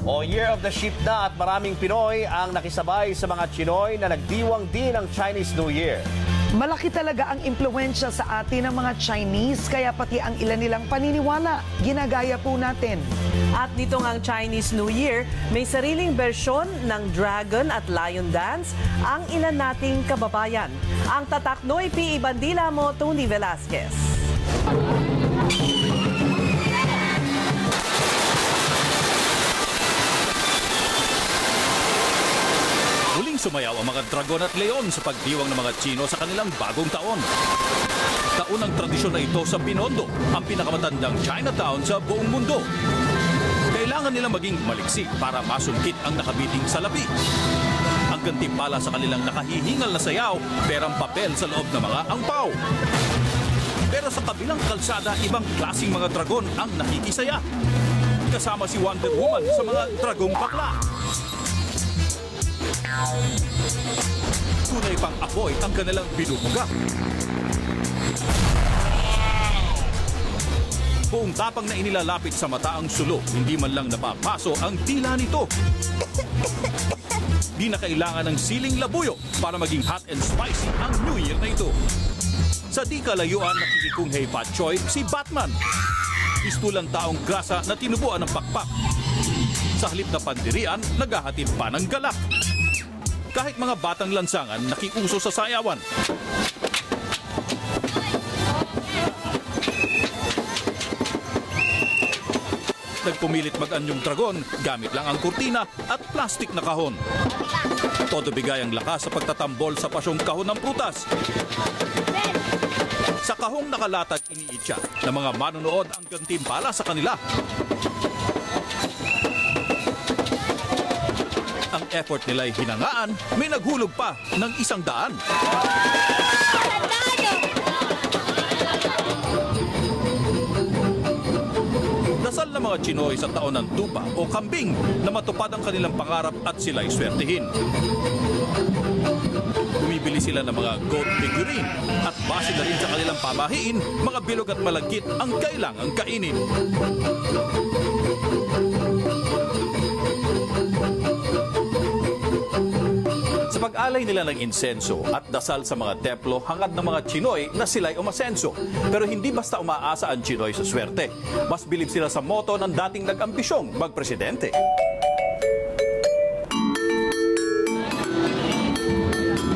o Year of the Sheep na at maraming Pinoy ang nakisabay sa mga Chinoy na nagdiwang din ng Chinese New Year. Malaki talaga ang impluwensya sa atin ng mga Chinese, kaya pati ang ilan nilang paniniwala, ginagaya po natin. At dito ang Chinese New Year, may sariling bersyon ng Dragon at Lion Dance ang ilan nating kababayan. Ang tatak Noy P. Bandila mo, Tony Velasquez. Muling sumayaw ang mga dragon at leon sa pagdiwang ng mga Chino sa kanilang bagong taon. Taunang tradisyon na ito sa Binondo, ang pinakamatandang Chinatown sa buong mundo. Kailangan nila maging maliksi para masungkit ang nakabiting salapi. Ang gantimpala sa kanilang nakahihingal na sayaw, perang papel sa loob ng mga angpaw. Pero sa kabilang kalsada, ibang klaseng mga dragon ang nakikisaya. Kasama si Wonder Woman sa mga dragong bakla. Tunay pang apoy ang kanilang binubuga. Buong tapang na inilalapit sa mata ang sulo, hindi man lang napapaso ang tila nito. Di na kailangan ng siling labuyo para maging hot and spicy ang New Year na ito. Sa di kalayuan, nakikikunghey Pat Choi si Batman. Istulang taong grasa na tinubuan ng pakpak. Sa halip na pandirian, naghahatid pa ng galak. Kahit mga batang lansangan nakiuso sa sayawan. Nagpumilit mag-anyong dragon, gamit lang ang kurtina at plastik na kahon. Todo bigay ang lakas sa pagtatambol sa pasyong kahon ng prutas. Sa kahong nakalatag iniitya ng mga manonood ang gantimpala sa kanila. Ang effort nila'y hinangaan, may naghulog pa ng 100. Dasal ng mga Chinoy sa taon ng tupa o kambing na matupad ang kanilang pangarap at sila'y swertihin. Bumibili sila ng mga goat figurine at base na rin sa kanilang pamahiin, mga bilog at malagkit ang kailangang kainin. Pag-alay nila ng insenso at dasal sa mga templo, hangad ng mga Chinoy na sila'y umasenso. Pero hindi basta umaasa ang Chinoy sa swerte. Mas bilib sila sa moto ng dating nag-ambisyong magpresidente.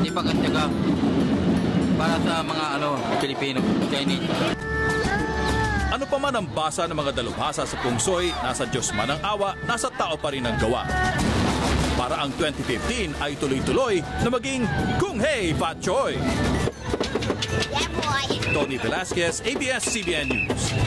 Ipagkatyaga para sa mga Pilipino, Chinese. Ano pa man ang basa ng mga dalubhasa sa pungsoy, nasa Diyos man ang awa, nasa tao pa rin ang gawa. Para ang 2015 ay tuloy-tuloy na maging Kunghey Pat Choi. Yeah, boy. Tony Velasquez, ABS-CBN News.